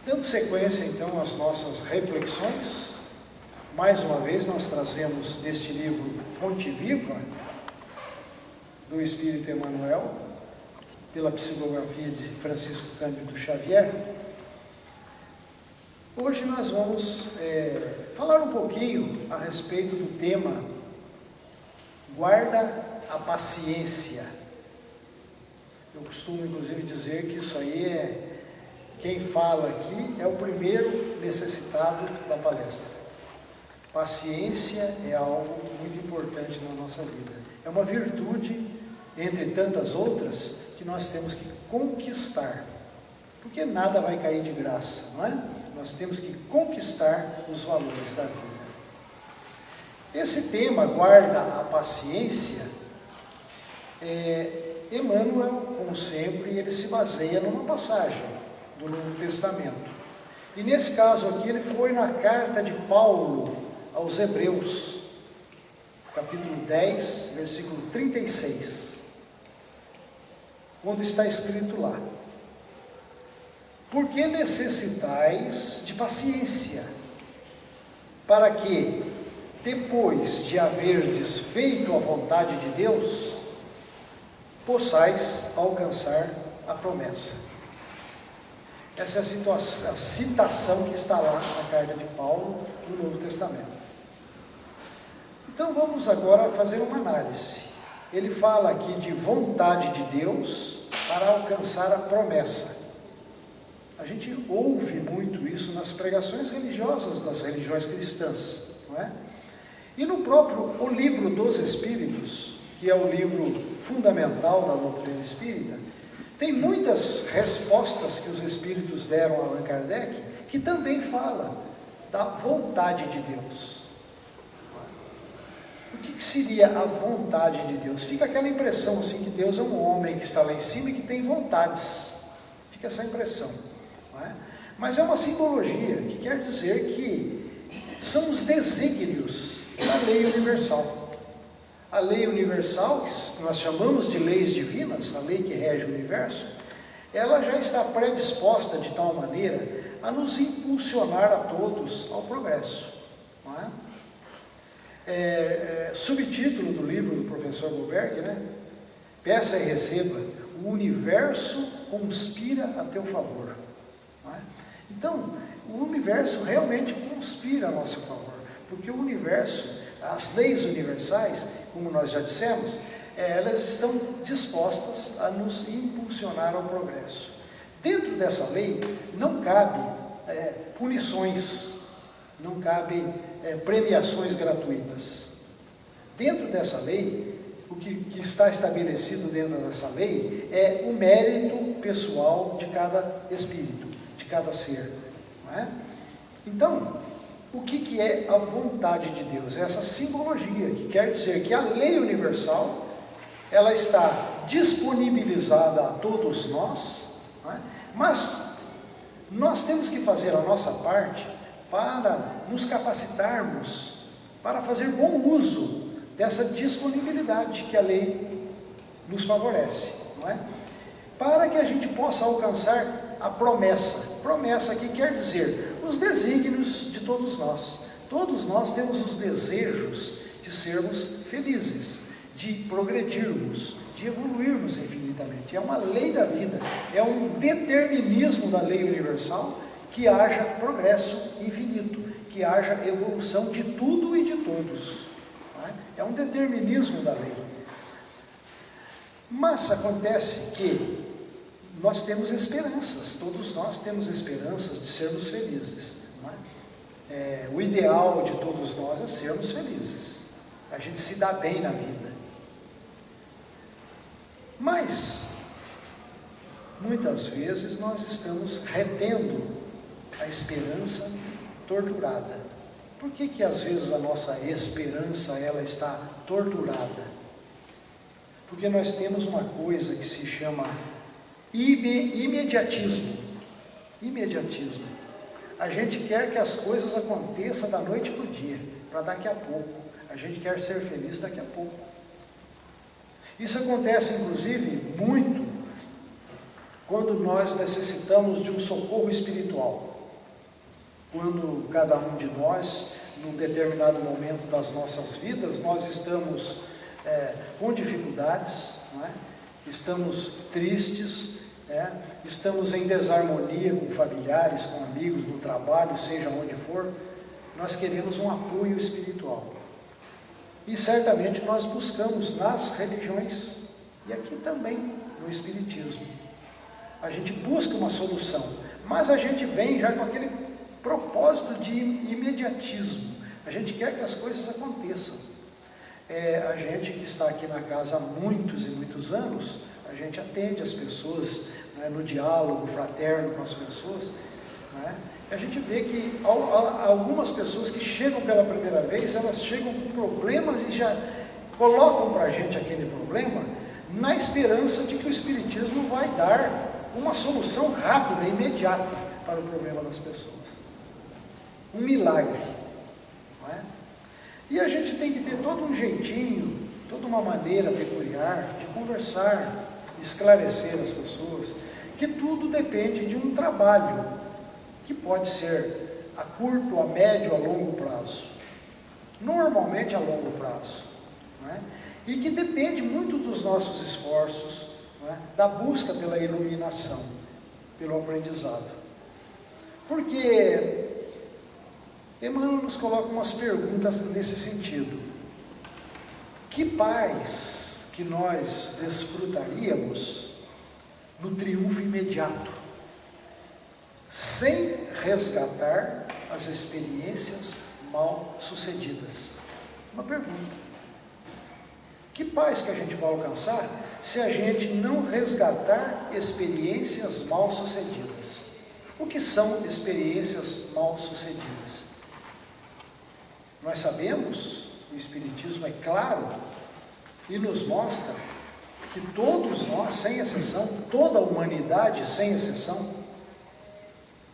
Dando sequência então às nossas reflexões, mais uma vez nós trazemos deste livro Fonte Viva, do Espírito Emmanuel, pela psicografia de Francisco Cândido Xavier. Hoje nós vamos falar um pouquinho a respeito do tema Guarda a Paciência. Eu costumo inclusive dizer que isso aí quem fala aqui é o primeiro necessitado da palestra. Paciência é algo muito importante na nossa vida. É uma virtude, entre tantas outras, que nós temos que conquistar. Porque nada vai cair de graça, não é? Nós temos que conquistar os valores da vida. Esse tema, guarda a paciência, Emmanuel, como sempre, ele se baseia numa passagem do Novo Testamento. E nesse caso aqui, ele foi na carta de Paulo aos Hebreus, capítulo 10, versículo 36, quando está escrito lá: porque necessitais de paciência, para que, depois de haverdes feito a vontade de Deus, possais alcançar a promessa. Essa é a citação que está lá na carta de Paulo, no Novo Testamento. Então vamos agora fazer uma análise. Ele fala aqui de vontade de Deus para alcançar a promessa. A gente ouve muito isso nas pregações religiosas das religiões cristãs, não é? E no próprio O Livro dos Espíritos, que é o livro fundamental da doutrina espírita, tem muitas respostas que os Espíritos deram a Allan Kardec, que também fala da vontade de Deus. O que seria a vontade de Deus? Fica aquela impressão assim que Deus é um homem que está lá em cima e que tem vontades. Fica essa impressão, não é? Mas é uma simbologia que quer dizer que são os desígnios da lei universal. A lei universal, que nós chamamos de leis divinas, a lei que rege o universo, ela já está predisposta de tal maneira a nos impulsionar a todos ao progresso, não é? Subtítulo do livro do professor Boberg, né? Peça e receba, o universo conspira a teu favor, não é? Então, o universo realmente conspira a nosso favor, porque o universo, as leis universais, como nós já dissemos, elas estão dispostas a nos impulsionar ao progresso. Dentro dessa lei não cabe punições, não cabe premiações gratuitas. Dentro dessa lei, o que está estabelecido dentro dessa lei é o mérito pessoal de cada espírito, de cada ser, não é? Então, o que é a vontade de Deus? É essa simbologia, que quer dizer que a lei universal, ela está disponibilizada a todos nós, não é? Mas nós temos que fazer a nossa parte para nos capacitarmos, para fazer bom uso dessa disponibilidade que a lei nos favorece, não é? Para que a gente possa alcançar a promessa. Promessa aqui quer dizer os desígnios de todos nós. Todos nós temos os desejos de sermos felizes, de progredirmos, de evoluirmos infinitamente. É uma lei da vida, é um determinismo da lei universal que haja progresso infinito, que haja evolução de tudo e de todos. É um determinismo da lei. Mas acontece que nós temos esperanças, todos nós temos esperanças de sermos felizes, não é? O ideal de todos nós é sermos felizes, a gente se dá bem na vida. Mas, muitas vezes nós estamos retendo a esperança torturada. Por que às vezes a nossa esperança ela está torturada? Porque nós temos uma coisa que se chama imediatismo. Imediatismo. A gente quer que as coisas aconteçam da noite para o dia, para daqui a pouco. A gente quer ser feliz daqui a pouco. Isso acontece, inclusive, muito quando nós necessitamos de um socorro espiritual. quando cada um de nós, num determinado momento das nossas vidas, nós estamos com dificuldades, não é? Estamos tristes, estamos em desarmonia com familiares, com amigos, no trabalho, seja onde for, nós queremos um apoio espiritual. E certamente nós buscamos nas religiões, e aqui também no Espiritismo. A gente busca uma solução, mas a gente vem já com aquele propósito de imediatismo. A gente quer que as coisas aconteçam. A gente que está aqui na casa há muitos e muitos anos, a gente atende as pessoas, né, no diálogo fraterno com as pessoas, né? A gente vê que algumas pessoas que chegam pela primeira vez, elas chegam com problemas e já colocam para a gente aquele problema na esperança de que o Espiritismo vai dar uma solução rápida, imediata para o problema das pessoas. Um milagre, não é? E a gente tem que ter todo um jeitinho, toda uma maneira peculiar de conversar, esclarecer as pessoas, que tudo depende de um trabalho, que pode ser a curto, a médio, a longo prazo. Normalmente a longo prazo, não é? E que depende muito dos nossos esforços, não é? Da busca pela iluminação, pelo aprendizado. Porque Emmanuel nos coloca umas perguntas nesse sentido. Que paz que nós desfrutaríamos no triunfo imediato, sem resgatar as experiências mal sucedidas? Uma pergunta. Que paz que a gente vai alcançar se a gente não resgatar experiências mal sucedidas? O que são experiências mal sucedidas? Nós sabemos, o Espiritismo é claro e nos mostra que todos nós, sem exceção, toda a humanidade, sem exceção,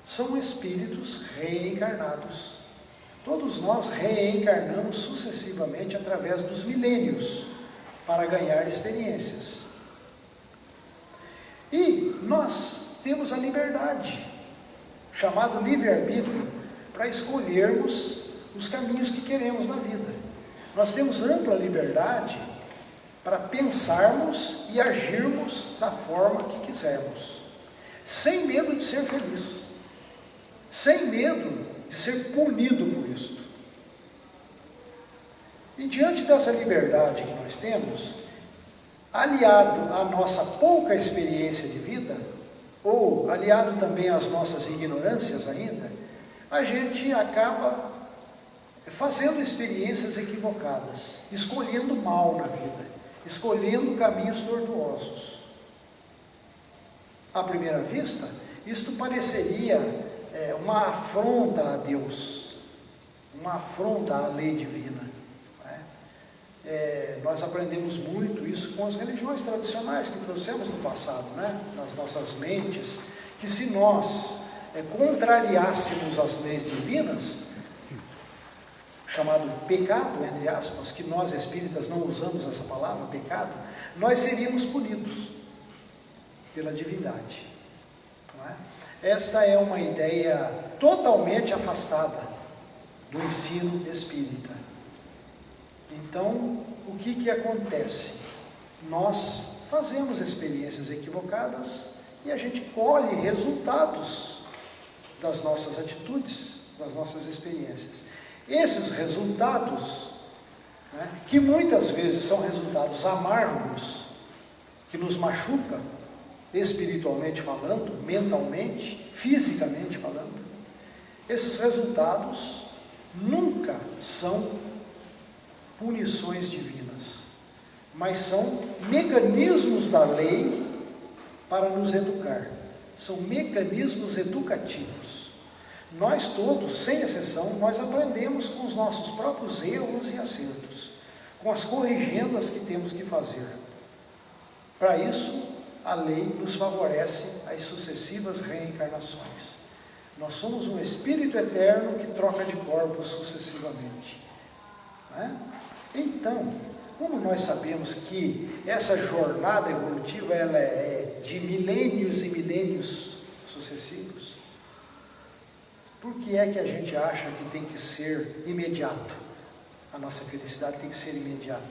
são espíritos reencarnados. Todos nós reencarnamos sucessivamente através dos milênios para ganhar experiências. E nós temos a liberdade, chamado livre-arbítrio, para escolhermos os caminhos que queremos na vida. Nós temos ampla liberdade para pensarmos e agirmos da forma que quisermos, sem medo de ser feliz, sem medo de ser punido por isso. E diante dessa liberdade que nós temos, aliado à nossa pouca experiência de vida, ou aliado também às nossas ignorâncias ainda, a gente acaba fazendo experiências equivocadas, escolhendo mal na vida, escolhendo caminhos tortuosos. À primeira vista, isto pareceria uma afronta a Deus, uma afronta à lei divina. Nós aprendemos muito isso com as religiões tradicionais que trouxemos no passado, né? Nas nossas mentes, que se nós contrariássemos as leis divinas, chamado pecado, entre aspas, que nós espíritas não usamos essa palavra, pecado, nós seríamos punidos pela divindade, não é? Esta é uma ideia totalmente afastada do ensino espírita. Então, o que acontece? Nós fazemos experiências equivocadas e a gente colhe resultados das nossas atitudes, das nossas experiências. Esses resultados, né, que muitas vezes são resultados amargos, que nos machucam, espiritualmente falando, mentalmente, fisicamente falando, esses resultados nunca são punições divinas, mas são mecanismos da lei para nos educar, são mecanismos educativos. Nós todos, sem exceção, nós aprendemos com os nossos próprios erros e acertos, com as corrigendas que temos que fazer. Para isso, a lei nos favorece as sucessivas reencarnações. Nós somos um espírito eterno que troca de corpos sucessivamente, não é? Então, como nós sabemos que essa jornada evolutiva ela é de milênios e milênios sucessivos, Por que é que a gente acha que tem que ser imediato? A nossa felicidade tem que ser imediata.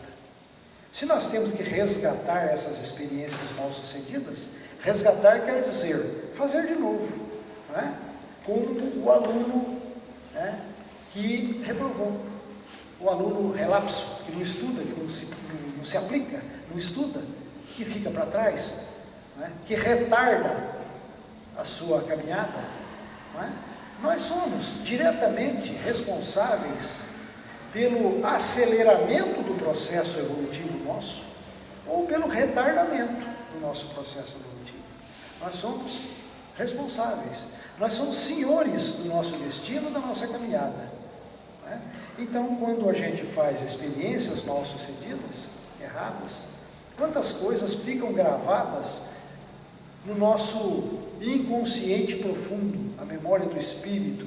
Se nós temos que resgatar essas experiências mal sucedidas, resgatar quer dizer fazer de novo, não é? Como o aluno, né, que reprovou, o aluno relapso, que não estuda, que não se aplica, não estuda, que fica para trás, não é? Que retarda a sua caminhada. Não é? Nós somos diretamente responsáveis pelo aceleramento do processo evolutivo nosso, ou pelo retardamento do nosso processo evolutivo. Nós somos responsáveis, nós somos senhores do nosso destino, da nossa caminhada. Não é? Então, quando a gente faz experiências mal sucedidas, erradas, quantas coisas ficam gravadas no nosso inconsciente profundo, a memória do espírito,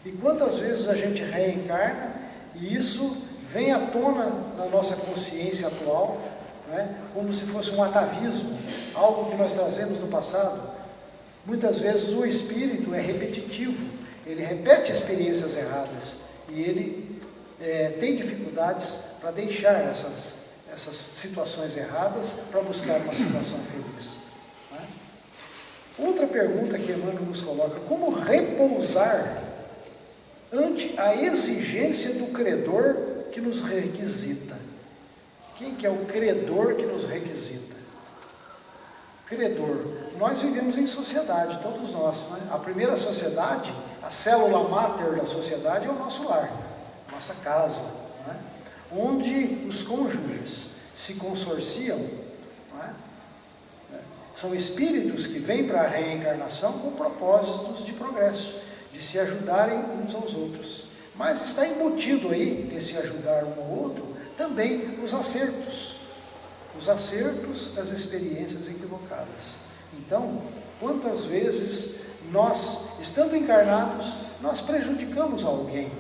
e quantas vezes a gente reencarna e isso vem à tona na nossa consciência atual, né, como se fosse um atavismo, algo que nós trazemos do passado. Muitas vezes o espírito é repetitivo, ele repete experiências erradas e ele tem dificuldades para deixar essas situações erradas para buscar uma situação feliz. Né? Outra pergunta que Emmanuel nos coloca: como repousar ante a exigência do credor que nos requisita? Quem que é o credor que nos requisita? Credor. Nós vivemos em sociedade, todos nós, né? A primeira sociedade, a célula máter da sociedade é o nosso lar, a nossa casa, né? Onde os cônjuges se consorciam, né? São espíritos que vêm para a reencarnação com propósitos de progresso, de se ajudarem uns aos outros. Mas está embutido aí, nesse ajudar um ao outro, também os acertos das experiências equivocadas. Então, quantas vezes nós, estando encarnados, nós prejudicamos alguém?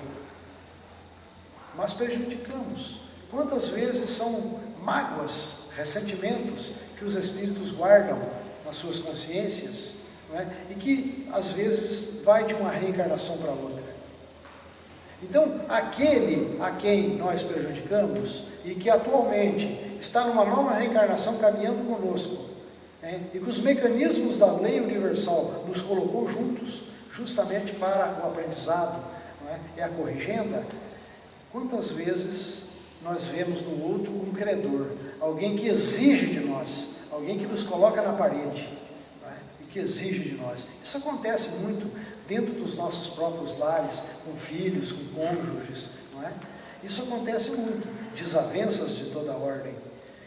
Nós prejudicamos. Quantas vezes são mágoas, ressentimentos que os espíritos guardam nas suas consciências, não é? E que às vezes vai de uma reencarnação para outra. Então, aquele a quem nós prejudicamos e que atualmente está numa nova reencarnação caminhando conosco, né, e que os mecanismos da lei universal nos colocou juntos, justamente para o aprendizado, não é, e a corrigenda, quantas vezes nós vemos no outro um credor, alguém que exige de nós, alguém que nos coloca na parede, não é, e que exige de nós. Isso acontece muito dentro dos nossos próprios lares, com filhos, com cônjuges, não é? Isso acontece muito, desavenças de toda ordem,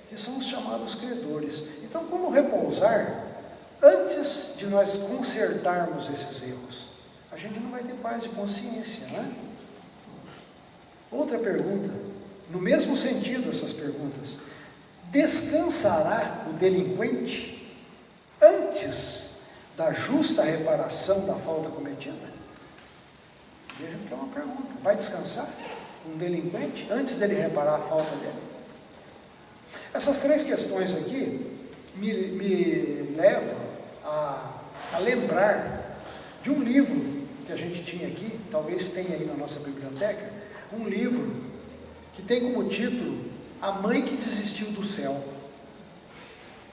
que são os chamados credores. Então, como repousar antes de nós consertarmos esses erros? A gente não vai ter paz de consciência, não é? Outra pergunta, no mesmo sentido essas perguntas: descansará o delinquente antes da justa reparação da falta cometida? Vejam que é uma pergunta. Vai descansar um delinquente antes dele reparar a falta dele? Essas três questões aqui me levam a lembrar de um livro que a gente tinha aqui, talvez tenha aí na nossa biblioteca, um livro que tem como título A Mãe que Desistiu do Céu.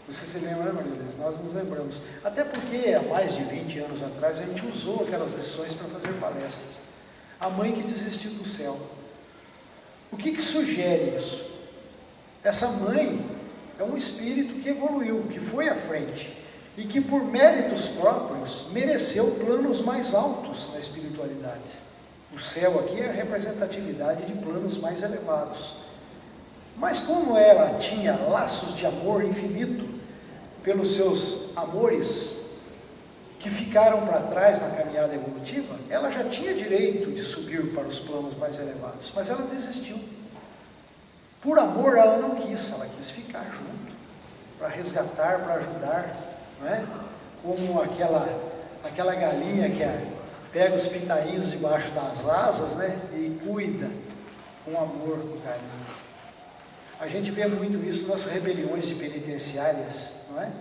Você se lembra, né, Maria Inês? Nós nos lembramos. Até porque há mais de 20 anos atrás a gente usou aquelas lições para fazer palestras. A mãe que desistiu do céu. O que sugere isso? Essa mãe é um espírito que evoluiu, que foi à frente e que por méritos próprios mereceu planos mais altos na espiritualidade. O céu aqui é a representatividade de planos mais elevados. Mas como ela tinha laços de amor infinito pelos seus amores que ficaram para trás na caminhada evolutiva, ela já tinha direito de subir para os planos mais elevados, mas ela desistiu. Por amor ela não quis, ela quis ficar junto, para resgatar, para ajudar, não é? Como aquela galinha que pega os pintainhos debaixo das asas, né? E cuida com amor, com carinho. A gente vê muito isso nas rebeliões de penitenciárias, não é?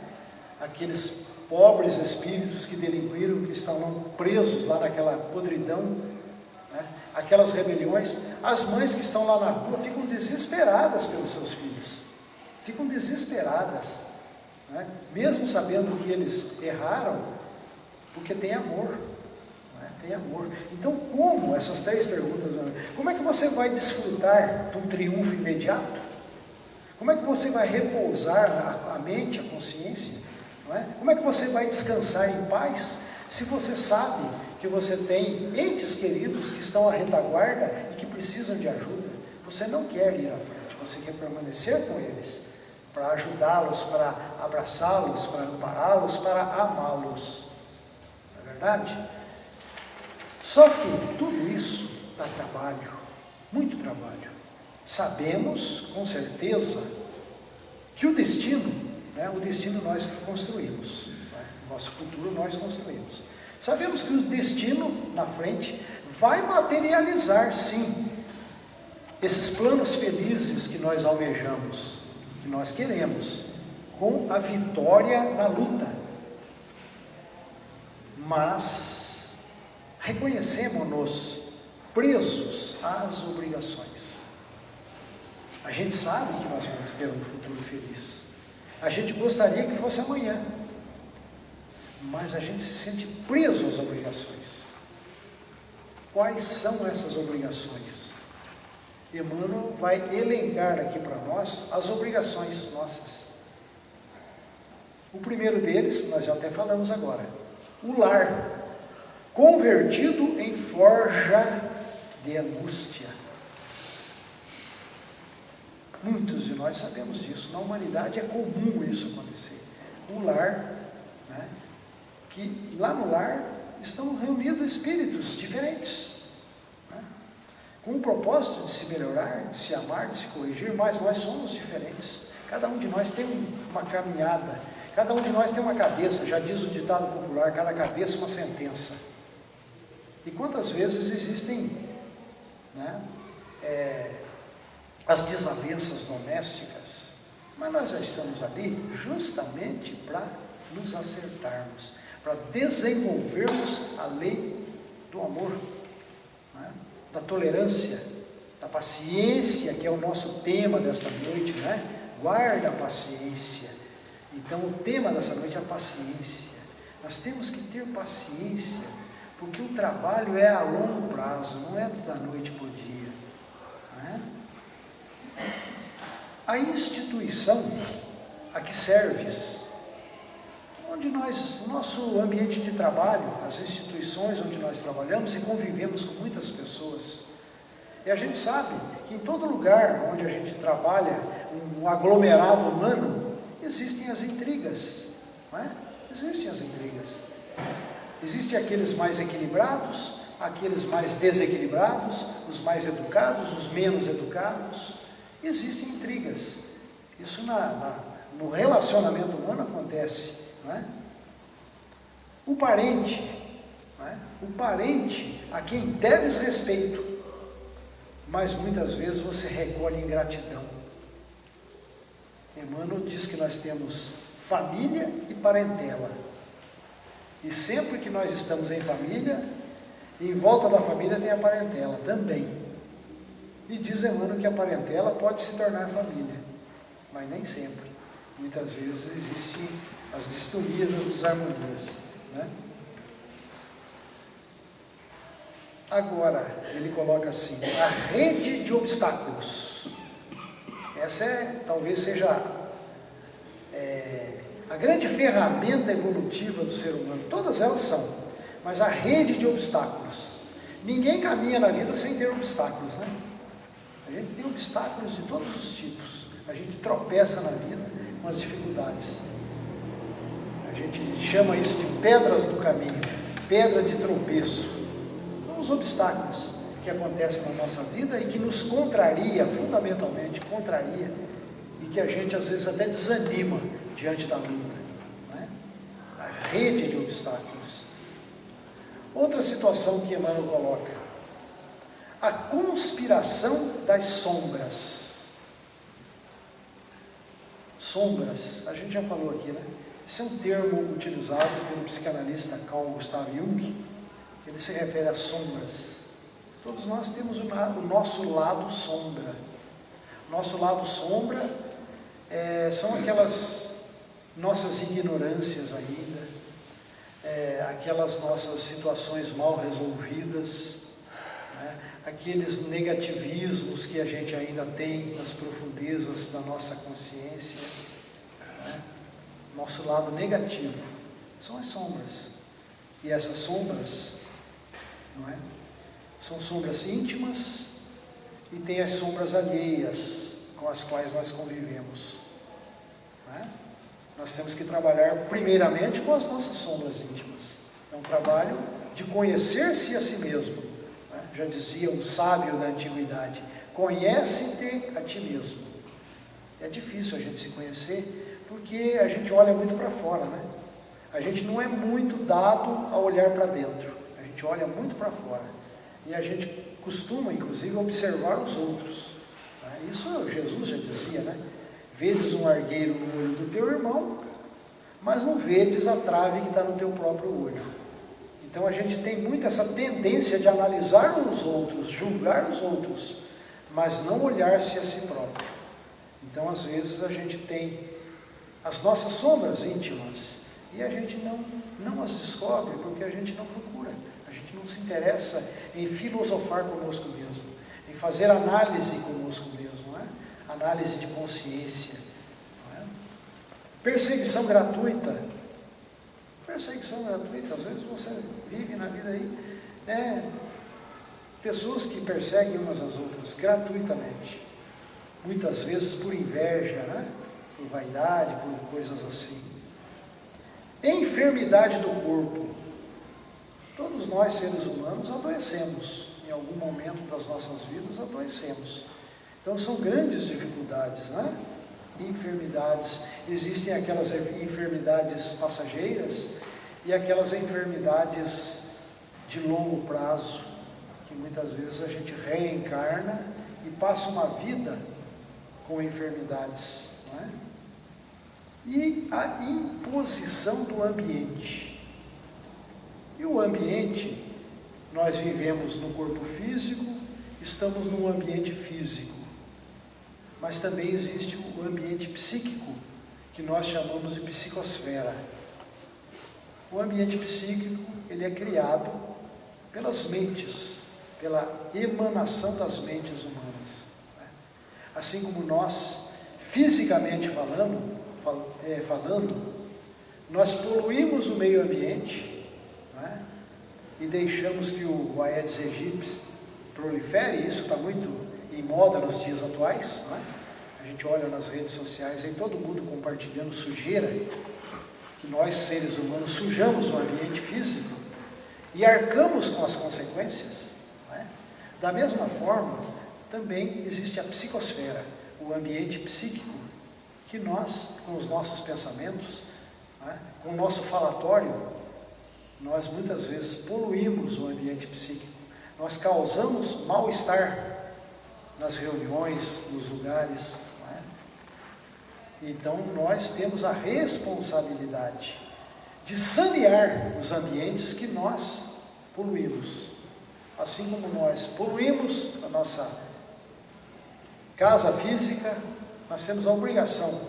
Aqueles pobres espíritos que delinquiram, que estavam estão presos lá naquela podridão, né? Aquelas rebeliões, as mães que estão lá na rua ficam desesperadas pelos seus filhos, ficam desesperadas, né? Mesmo sabendo que eles erraram, porque tem amor, né? Tem amor. Então, como essas 3 perguntas, como é que você vai desfrutar de um triunfo imediato? Como é que você vai repousar a mente, a consciência? Não é? Como é que você vai descansar em paz, se você sabe que você tem entes queridos que estão à retaguarda e que precisam de ajuda? Você não quer ir à frente, você quer permanecer com eles, para ajudá-los, para abraçá-los, para ampará-los, para amá-los. Não é verdade? Só que tudo isso dá trabalho, muito trabalho. Sabemos com certeza que o destino, né, o destino nós que construímos, né, nosso futuro nós construímos. Sabemos que o destino na frente vai materializar, sim, esses planos felizes que nós almejamos, que nós queremos, com a vitória na luta. Mas reconhecemos-nos presos às obrigações. A gente sabe que nós vamos ter um futuro feliz. A gente gostaria que fosse amanhã, mas a gente se sente preso às obrigações. Quais são essas obrigações? Emmanuel vai elencar aqui para nós as obrigações nossas. O primeiro deles, nós já até falamos agora, o lar, convertido em forja de angústia. Muitos de nós sabemos disso, na humanidade é comum isso acontecer. O lar, né, que lá no lar estão reunidos espíritos diferentes, né, com o propósito de se melhorar, de se amar, de se corrigir, mas nós somos diferentes. Cada um de nós tem uma caminhada, cada um de nós tem uma cabeça, já diz o ditado popular, cada cabeça uma sentença. E quantas vezes existem, né, as desavenças domésticas, mas nós já estamos ali justamente para nos acertarmos, para desenvolvermos a lei do amor, né? Da tolerância, da paciência, que é o nosso tema desta noite, né? Guarda a paciência. Então o tema dessa noite é a paciência. Nós temos que ter paciência, porque o trabalho é a longo prazo, não é da noite para o dia, né? A instituição a que serves, onde nós, nosso ambiente de trabalho, as instituições onde nós trabalhamos e convivemos com muitas pessoas, e a gente sabe que em todo lugar onde a gente trabalha, um aglomerado humano, existem as intrigas, não é? Existem as intrigas. Existem aqueles mais equilibrados, aqueles mais desequilibrados, os mais educados, os menos educados. Existem intrigas. Isso no relacionamento humano acontece, não é? O parente, não é? O parente a quem deves respeito, mas muitas vezes você recolhe ingratidão. Emmanuel diz que nós temos família e parentela, e sempre que nós estamos em família, em volta da família tem a parentela também. E diz Emmanuel que a parentela pode se tornar família, mas nem sempre. Muitas vezes existem as distonias, as desarmonias, né? Agora, ele coloca assim, a rede de obstáculos. Essa talvez seja a grande ferramenta evolutiva do ser humano. Todas elas são, mas a rede de obstáculos. Ninguém caminha na vida sem ter obstáculos, né? A gente tem obstáculos de todos os tipos. A gente tropeça na vida com as dificuldades. A gente chama isso de pedras do caminho, pedra de tropeço. São os obstáculos que acontecem na nossa vida e que nos contraria, fundamentalmente contraria, e que a gente às vezes até desanima diante da luta, né? A rede de obstáculos. Outra situação que Emmanuel coloca, a conspiração das sombras. Sombras, a gente já falou aqui, né? Esse é um termo utilizado pelo psicanalista Carl Gustav Jung, que ele se refere às sombras. Todos nós temos o nosso lado sombra. Nosso lado sombra são aquelas nossas ignorâncias ainda, aquelas nossas situações mal resolvidas, né? Aqueles negativismos que a gente ainda tem nas profundezas da nossa consciência, né? Nosso lado negativo são as sombras. E essas sombras, não é? São sombras íntimas e tem as sombras alheias com as quais nós convivemos, não é? Nós temos que trabalhar primeiramente com as nossas sombras íntimas. É um trabalho de conhecer-se a si mesmo, né? Já dizia um sábio da antiguidade: conhece-te a ti mesmo. É difícil a gente se conhecer porque a gente olha muito para fora, né? A gente não é muito dado a olhar para dentro, a gente olha muito para fora e a gente costuma inclusive observar os outros, né? Isso Jesus já dizia, né? Vedes um argueiro no olho do teu irmão, mas não vedes a trave que está no teu próprio olho. Então a gente tem muito essa tendência de analisar os outros, julgar os outros, mas não olhar-se a si próprio. Então às vezes a gente tem as nossas sombras íntimas e a gente não as descobre porque a gente não procura, a gente não se interessa em filosofar conosco mesmo, em fazer análise conosco mesmo, né? Análise de consciência, não é? Perseguição gratuita. Perseguição gratuita, às vezes você vive na vida aí, pessoas que perseguem umas às outras gratuitamente, muitas vezes por inveja, né? Por vaidade, por coisas assim. Enfermidade do corpo. Todos nós, seres humanos, adoecemos. Em algum momento das nossas vidas, adoecemos. Então, são grandes dificuldades, né? Enfermidades. Existem aquelas enfermidades passageiras e aquelas enfermidades de longo prazo, que muitas vezes a gente reencarna e passa uma vida com enfermidades, não é? E a imposição do ambiente. E o ambiente, nós vivemos no corpo físico, estamos num ambiente físico, mas também existe o ambiente psíquico, que nós chamamos de psicosfera. O ambiente psíquico, ele é criado pelas mentes, pela emanação das mentes humanas, né? Assim como nós, fisicamente falando, nós poluímos o meio ambiente, né? E deixamos que o Aedes aegypti prolifere. Isso está muito em moda nos dias atuais, né? A gente olha nas redes sociais aí todo mundo compartilhando sujeira, que nós seres humanos sujamos o ambiente físico e arcamos com as consequências, né? Da mesma forma, também existe a psicosfera, o ambiente psíquico, que nós, com os nossos pensamentos, né, com o nosso falatório, nós muitas vezes poluímos o ambiente psíquico, nós causamos mal-estar nas reuniões, nos lugares, não é? Então nós temos a responsabilidade de sanear os ambientes que nós poluímos, assim como nós poluímos a nossa casa física. Nós temos a obrigação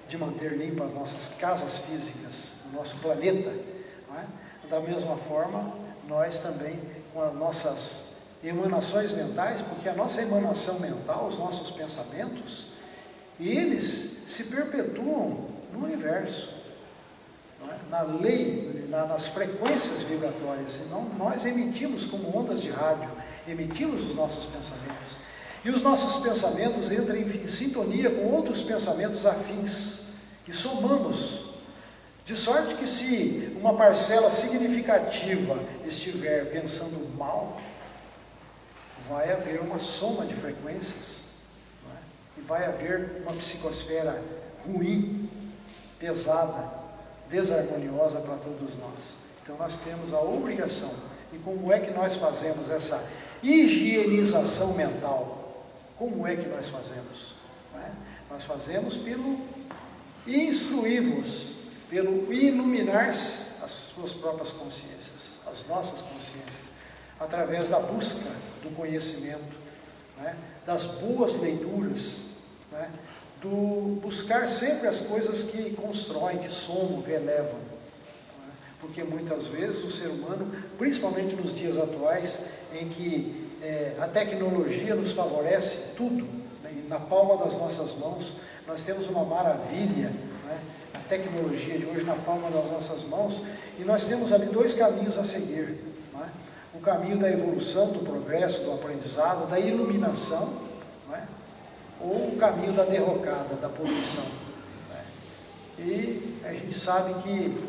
de manter limpas as nossas casas físicas, o nosso planeta, não é? Da mesma forma, nós também, com as nossas emanações mentais, porque a nossa emanação mental, os nossos pensamentos, eles se perpetuam no universo, não é? Na lei, nas frequências vibratórias. Então, nós emitimos como ondas de rádio, emitimos os nossos pensamentos. E os nossos pensamentos entram em sintonia com outros pensamentos afins, que somamos, de sorte que se uma parcela significativa estiver pensando mal, vai haver uma soma de frequências, não é? E vai haver uma psicosfera ruim, pesada, desarmoniosa para todos nós. Então nós temos a obrigação. E como é que nós fazemos essa higienização mental? Como é que nós fazemos? Não é? Nós fazemos pelo instruí-vos pelo iluminar as suas próprias consciências, as nossas consciências, através da busca do conhecimento, né? Das boas leituras, né? Do buscar sempre as coisas que constroem, que somam, que elevam, né? Porque muitas vezes o ser humano, principalmente nos dias atuais, em que a tecnologia nos favorece tudo, né? Na palma das nossas mãos, nós temos uma maravilha, né? A tecnologia de hoje na palma das nossas mãos, e nós temos ali dois caminhos a seguir, né? O caminho da evolução, do progresso, do aprendizado, da iluminação, né? Ou o caminho da derrocada, da poluição, né? E a gente sabe que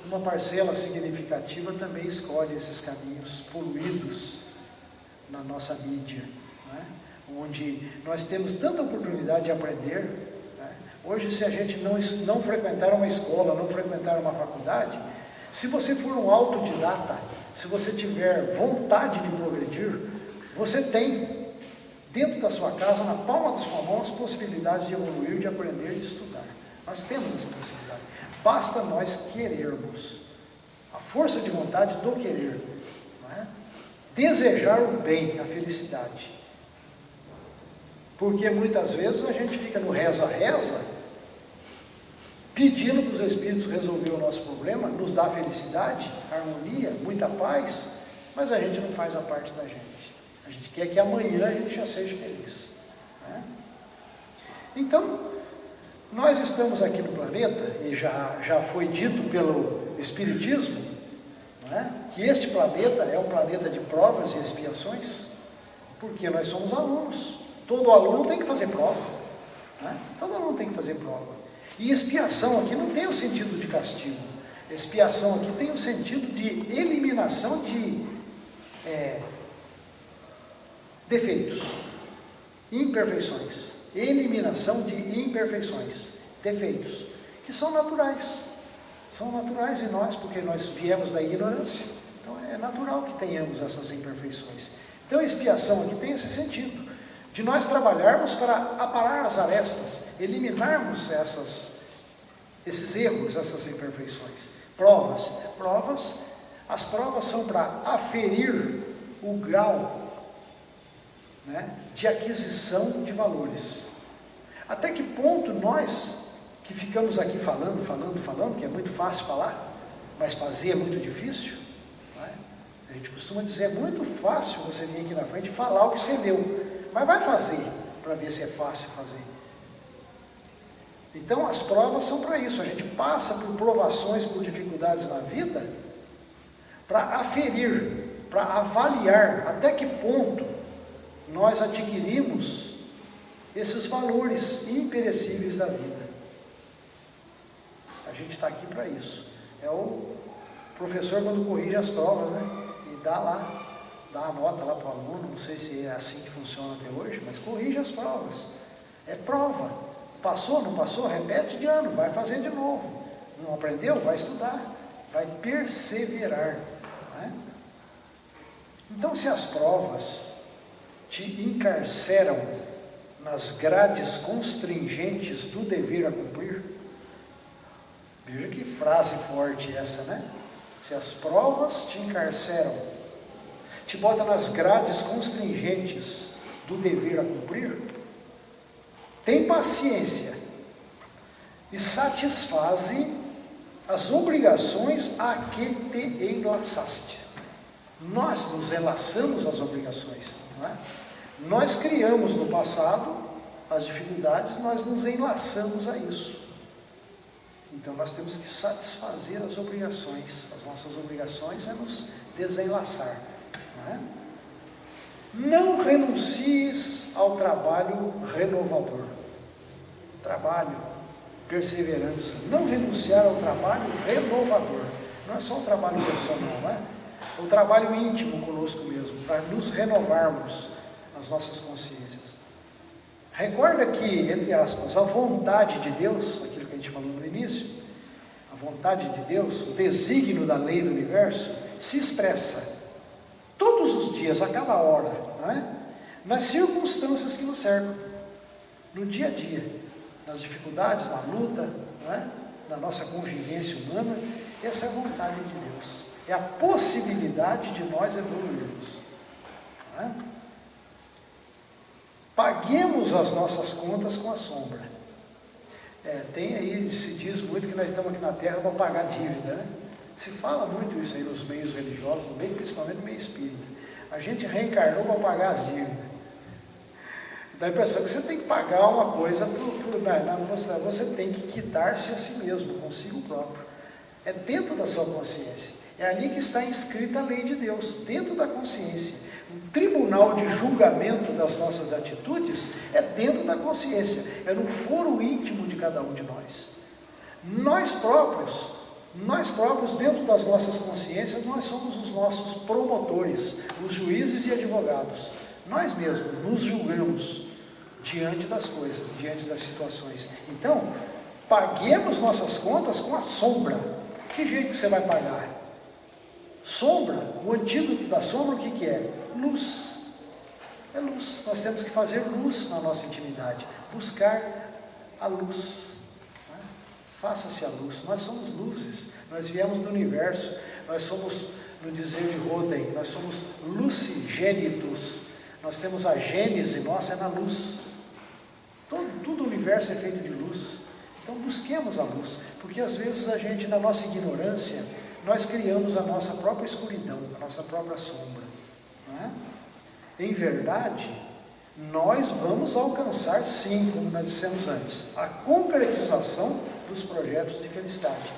uma parcela significativa também escolhe esses caminhos poluídos na nossa mídia, né? Onde nós temos tanta oportunidade de aprender, né? Hoje, se a gente não frequentar uma escola, não frequentar uma faculdade, se você for um autodidata, se você tiver vontade de progredir, você tem dentro da sua casa, na palma da sua mão, as possibilidades de evoluir, de aprender e de estudar. Nós temos essa possibilidade. Basta nós querermos. A força de vontade do querer, não é? Desejar o bem, a felicidade. Porque muitas vezes a gente fica no reza-reza, pedindo para os Espíritos resolver o nosso problema, nos dar felicidade, harmonia, muita paz, mas a gente não faz a parte da gente. A gente quer que amanhã a gente já seja feliz, né? Então, nós estamos aqui no planeta, e já foi dito pelo Espiritismo, né, que este planeta é um planeta de provas e expiações, porque nós somos alunos. Todo aluno tem que fazer prova, né? Todo aluno tem que fazer prova. E expiação aqui não tem o sentido de castigo. Expiação aqui tem o sentido de eliminação de defeitos, imperfeições. Eliminação de imperfeições, defeitos, que são naturais. São naturais em nós, porque nós viemos da ignorância. Então é natural que tenhamos essas imperfeições. Então a expiação aqui tem esse sentido, de nós trabalharmos para aparar as arestas, eliminarmos esses erros, essas imperfeições. Provas, as provas são para aferir o grau, né, de aquisição de valores. Até que ponto nós, que ficamos aqui falando, que é muito fácil falar, mas fazer é muito difícil, né? A gente costuma dizer, é muito fácil você vir aqui na frente e falar o que você leu, mas vai fazer, para ver se é fácil fazer. Então as provas são para isso, a gente passa por provações, por dificuldades na vida, para aferir, para avaliar até que ponto nós adquirimos esses valores imperecíveis da vida. A gente está aqui para isso. É o professor quando corrige as provas, né? E dá a nota lá para o aluno, não sei se é assim que funciona até hoje, mas corrige as provas. É prova. Passou, não passou, repete de ano, vai fazer de novo. Não aprendeu? Vai estudar, vai perseverar. Não é? Então, se as provas te encarceram nas grades constringentes do dever a cumprir, veja que frase forte essa, né? Se as provas te encarceram, te bota nas grades constringentes do dever a cumprir, tem paciência e satisfaze as obrigações a que te enlaçaste. Nós nos enlaçamos às obrigações, não é? Nós criamos no passado as dificuldades, nós nos enlaçamos a isso. Então nós temos que satisfazer as obrigações. As nossas obrigações é nos desenlaçar, não é? Não renuncies ao trabalho renovador. Trabalho, perseverança. Não renunciar ao trabalho renovador. Não é só o trabalho profissional, não é? O trabalho íntimo conosco mesmo, para nos renovarmos as nossas consciências. Recorda que, entre aspas, a vontade de Deus, aquilo que a gente falou no início, a vontade de Deus, o desígnio da lei do universo, se expressa todos os dias, a cada hora, não é? Nas circunstâncias que nos cercam, no dia a dia, nas dificuldades, na luta, não é? na nossa convivência humana, essa é a vontade de Deus. É a possibilidade de nós evoluirmos. Não é? Paguemos as nossas contas com a sombra. Tem aí, se diz muito que nós estamos aqui na Terra para pagar dívida, né? Se fala muito isso aí nos meios religiosos, principalmente no meio espírita. A gente reencarnou para pagar as dívidas. Dá a impressão que você tem que pagar uma coisa, você tem que quitar-se a si mesmo, consigo próprio. É dentro da sua consciência. É ali que está inscrita a lei de Deus, dentro da consciência. O tribunal de julgamento das nossas atitudes é dentro da consciência, é no foro íntimo de cada um de nós. Nós próprios, dentro das nossas consciências, nós somos os nossos promotores, os juízes e advogados. Nós mesmos nos julgamos diante das coisas, diante das situações. Então, paguemos nossas contas com a sombra. Que jeito que você vai pagar? Sombra, o antídoto da sombra, o que é? Luz. É luz. Nós temos que fazer luz na nossa intimidade, buscar a luz. Faça-se a luz. Nós somos luzes, nós viemos do universo, nós somos, no dizer de Roden, nós somos lucigênitos. Nós temos a gênese nossa, é na luz. Todo o universo é feito de luz. Então busquemos a luz, porque às vezes a gente, na nossa ignorância, nós criamos a nossa própria escuridão, a nossa própria sombra. Não é? Em verdade, nós vamos alcançar sim, como nós dissemos antes, a concretização dos projetos de felicidade.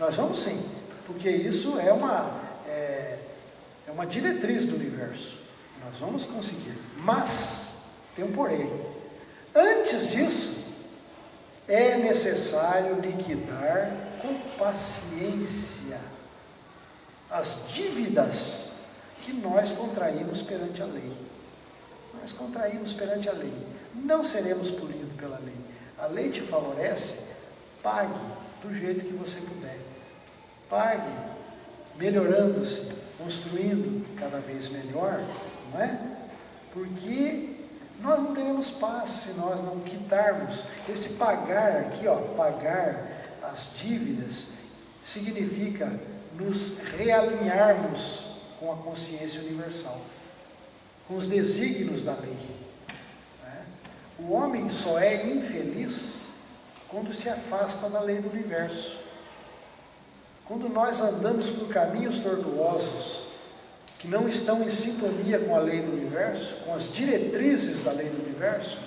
Nós vamos sim, porque isso é uma diretriz do universo. Nós vamos conseguir, mas tem um porém. Antes disso, é necessário liquidar com paciência as dívidas que nós contraímos perante a lei. Nós contraímos perante a lei. Não seremos punidos pela lei. A lei te favorece, pague do jeito que você puder. Pague, melhorando-se, construindo cada vez melhor, não é? Porque nós não teremos paz se nós não quitarmos. Esse pagar aqui, pagar as dívidas, significa nos realinharmos com a consciência universal, com os desígnios da lei. O homem só é infeliz quando se afasta da lei do universo. Quando nós andamos por caminhos tortuosos, que não estão em sintonia com a lei do universo, com as diretrizes da lei do universo,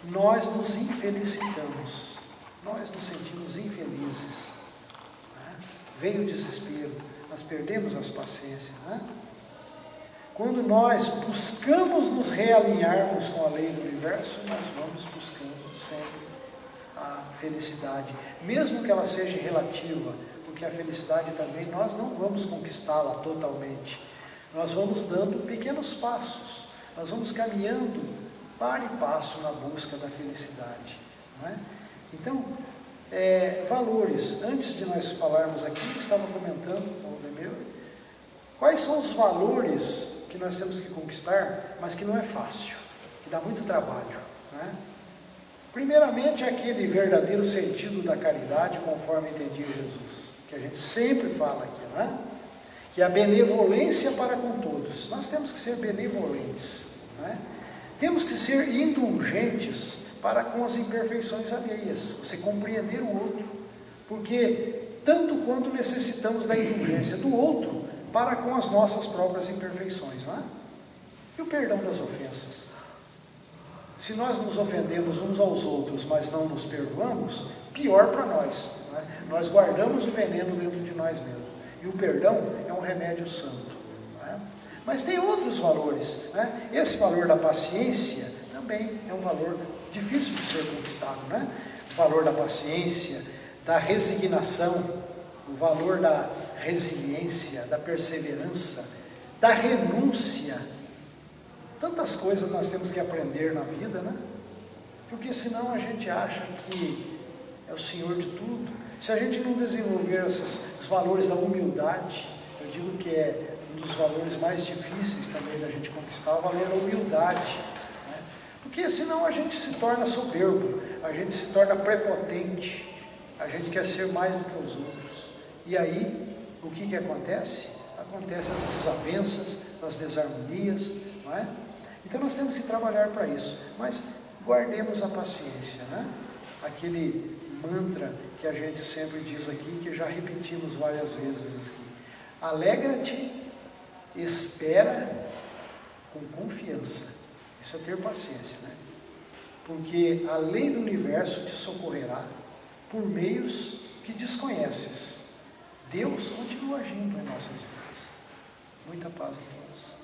nós nos infelicitamos, nós nos sentimos infelizes. Vem o desespero, nós perdemos as paciências. Quando nós buscamos nos realinharmos com a lei do universo, nós vamos buscando sempre a felicidade, mesmo que ela seja relativa, porque a felicidade também nós não vamos conquistá-la totalmente. Nós vamos dando pequenos passos, nós vamos caminhando para e passo na busca da felicidade. Não é? Então, valores. Antes de nós falarmos aqui, eu estava comentando com o Demeu, quais são os valores que nós temos que conquistar, mas que não é fácil, que dá muito trabalho. Não é? Primeiramente, aquele verdadeiro sentido da caridade, conforme entendia Jesus, que a gente sempre fala aqui, não é? Que é a benevolência para com todos. Nós temos que ser benevolentes, não é? Temos que ser indulgentes para com as imperfeições alheias, você compreender o outro, porque tanto quanto necessitamos da indulgência do outro para com as nossas próprias imperfeições, não é? E o perdão das ofensas. Se nós nos ofendemos uns aos outros, mas não nos perdoamos, pior para nós. Não é? Nós guardamos o veneno dentro de nós mesmos. E o perdão é um remédio santo. Não é? Mas tem outros valores. Né? Esse valor da paciência também é um valor difícil de ser conquistado. Né? O valor da paciência, da resignação, o valor da resiliência, da perseverança, da renúncia. Tantas coisas nós temos que aprender na vida, né? Porque senão a gente acha que é o Senhor de tudo. Se a gente não desenvolver esses valores da humildade, eu digo que é um dos valores mais difíceis também da gente conquistar, o valor da humildade. Porque senão a gente se torna soberbo, a gente se torna prepotente, a gente quer ser mais do que os outros. E aí, o que acontece? Acontecem as desavenças, as desarmonias, não é? Então nós temos que trabalhar para isso, mas guardemos a paciência, né? Aquele mantra que a gente sempre diz aqui, que já repetimos várias vezes aqui: alegra-te, espera com confiança. Isso é ter paciência, né? Porque a lei do universo te socorrerá por meios que desconheces. Deus continua agindo em nossas vidas. Muita paz a todos.